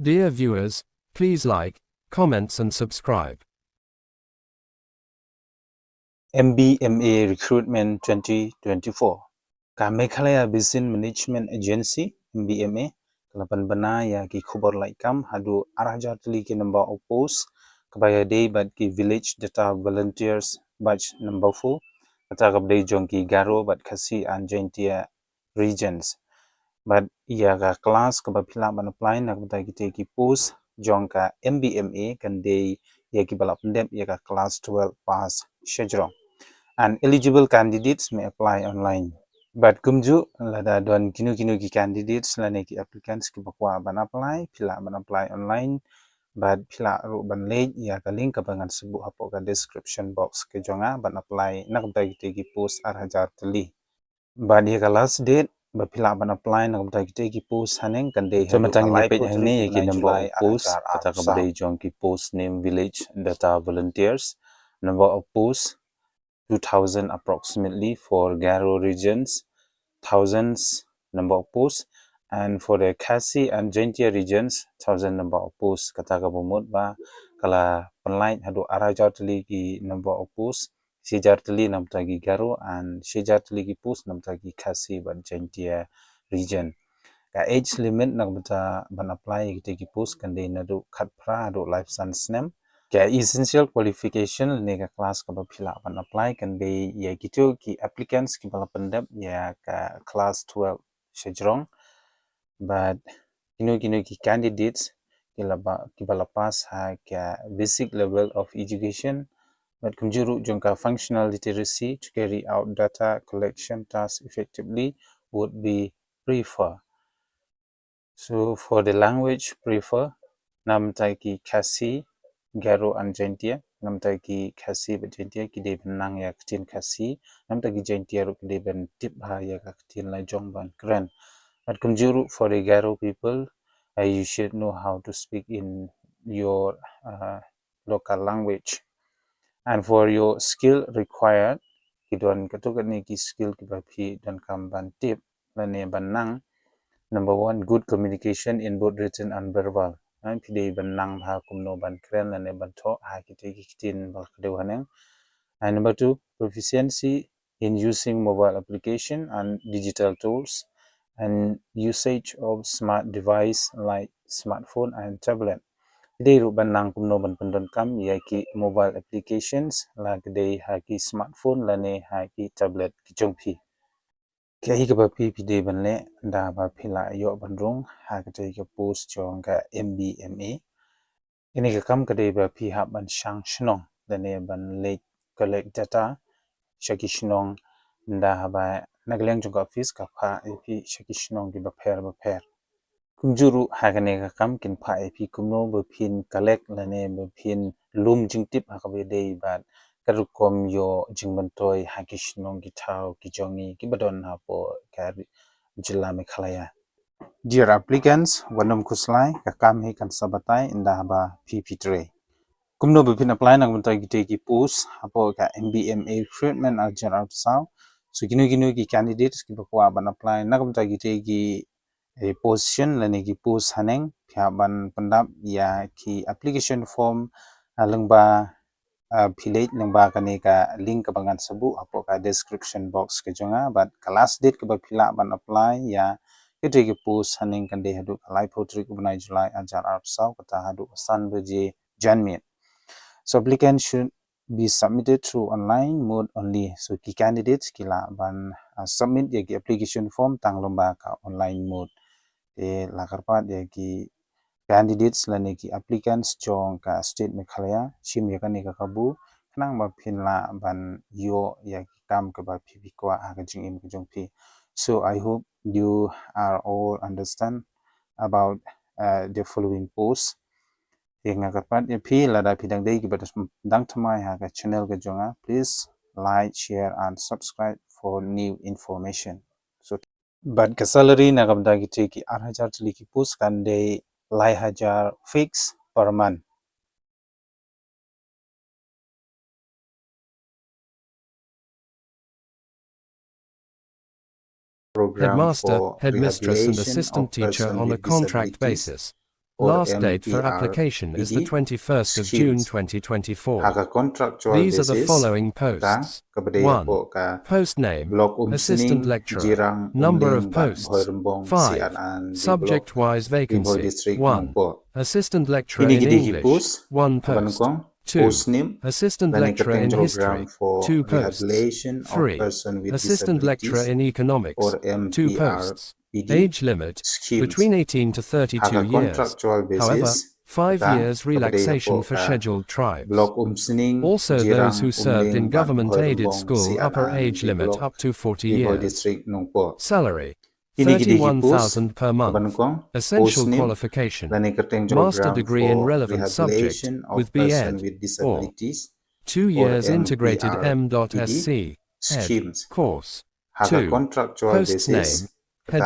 Dear viewers, please like, comments and subscribe. MBMA Recruitment 2024 Kamekhalaya Business Management Agency MBMA kalapan bana ya ki khubor laikam hadu arahjatli ki number of posts kabaya day but ki village data volunteers batch number 4 kata kabday jong ki Garo but Khasi and Jaintia regions but ya ka class kabapila ban apply na kabay ki post jong ka MBMA kan day ya ki balapndem ya ka class 12 pass shejrong and eligible candidates may apply online. But kumju lada don kinu ki candidates lane ki applicants ki bakwa ban apply online but pila ru ban late ya ka link ka bangan sebu hapo ka description box ke jonga ban apply nak dai ki post arhajar tali. But ya ka last date ba pila ban apply nak dai ki post haneng kan dei so matang ni page hang ne ki number of posts kata ka dai jong ki post name village data volunteers number of posts 2,000 approximately for Garo regions, thousands number of posts, and for the Khasi and Jaintia regions, 1,000 number of posts. Kata ka bumot ba kala penlait hadu arajatli ki number of posts, sijartli namtagi Garo and sijartli ki post namtagi Khasi but Jaintia region. Ka age limit nak bata ban apply ki post kan de nadu khatpra hadu life science name. Kaya essential qualification nega class ka bapila ban apply kan be ya gitu ki applicants ki bala pendap ya ka class 12 shejrong but kinu ki candidates ki bala pass ha ka basic level of education but kumjuru jongka functional literacy to carry out data collection tasks effectively would be preferred. So for the language prefer namtai ki Khasi Garo and Jaintia namtai ki Khasi but Jaintia ki de nang ya ktin Khasi namtai ki Jaintia ru de ben tip ha ya ktin la jong ban kran at kumjuru for the Garo people you should know how to speak in your local language and for your skill required ki don katukat ni ki skill ki ba phi don kam ban tip la ne ban nang. Number 1, good communication in both written and verbal. Pide ban nang ha kumno ban kren lane ban tho ha kite kitin bal kdew haneng. And number 2, proficiency in using mobile application and digital tools and usage of smart device like smartphone and tablet. Pide ru ban nang kumno ban pendon kam ya ki mobile applications la kde ha ki smartphone lane ha ki tablet ki chongphi. Kaya hi ka PPD banle da ba pila yo bandrung ha ka te ka post chong ka MBMA ini ka kam ka de ba pi ha ban shang shnong da ne ban le collect data shaki shnong da ba nagleng jong ka office ka pha ap shaki shnong ki ba pher kumjuru ha ka ne ka kam kin pha ap kumno ba phin collect la ne ba phin lum jing tip ha ka be de ba karukom yo jingbantoy hakishnong githau kijongi kibadon hapo kar jilla Meghalaya. Dear applicants, wanam kuslai kakam hi kan sabatai inda ba PP3. Kumno bipin apply nang bantai gite ki post hapo ka MBMA recruitment ajar absau. So ginu ki candidates ki bakwa ban apply nak bantai gite ki position lani ki post haneng pya ban pendap ya ki application form lengba village nangba kani ka link ka bangan sebu apo ka description box ke jonga but ka last date ke ba pila ban apply ya kete ke post haning kan de hadu live potri ku banai July ajar arab sau kata hadu san beje janmit so applicant should be submitted through online mode only so ki candidates kila ban submit ya ki application form tang lomba ka online mode e lakarpat ya ki candidates lane ki applicants chong ka state Meghalaya chim ya kani ka kabu nang ba phinla ban yo ya kam ka ba phi kwa aga jing im jong phi so I hope you are all understand about the following posts yang ngakat ya phi la da phidang dei ki ba dang thamai ha ka channel ka jonga please like share and subscribe for new information so but ka salary na kam da ki 8000 chli ki post kan dei Lai Hajar fixed per month. Headmaster, headmistress and assistant teacher on a contract basis. or Last date for application is the 21st of June 2024. Haka contractual These are basis the following ka posts. kabadaya 1. po ka Post name, block assistant sining lecturer. jirang Number of umling ban posts, bhoirumbong 5. sianan Subject-wise Bibhoi vacancy, district 1. nong po. Assistant lecturer Ini in gidi English, post 1 kaban post. kong 2. post name Assistant lani lecturer in program history, for 2 posts. rehabilitation of 3. person with Assistant lecturer disabilities in economics, or 2 posts. MPRPD Age limit, schemes. between 18 to 32 Haka years. contractual However, basis 5 ka years kabadaya relaxation po for ka scheduled tribes. block sining Also those jirang who served in umling ban government-aided bhoirumbong school upper sianan age limit Bibhoi up to 40 Bibhoi years. district nong po. Salary, Ini gidi post 31,000 per month. kaban kong Essential post name qualification, lani kateng master program degree in for relevant subject, rehabilitation of with person B.Ed. with or disabilities 2 or years integrated MPRPD M.Sc. Ed. schemes. course. Haka 2. contractual Post's basis name, ka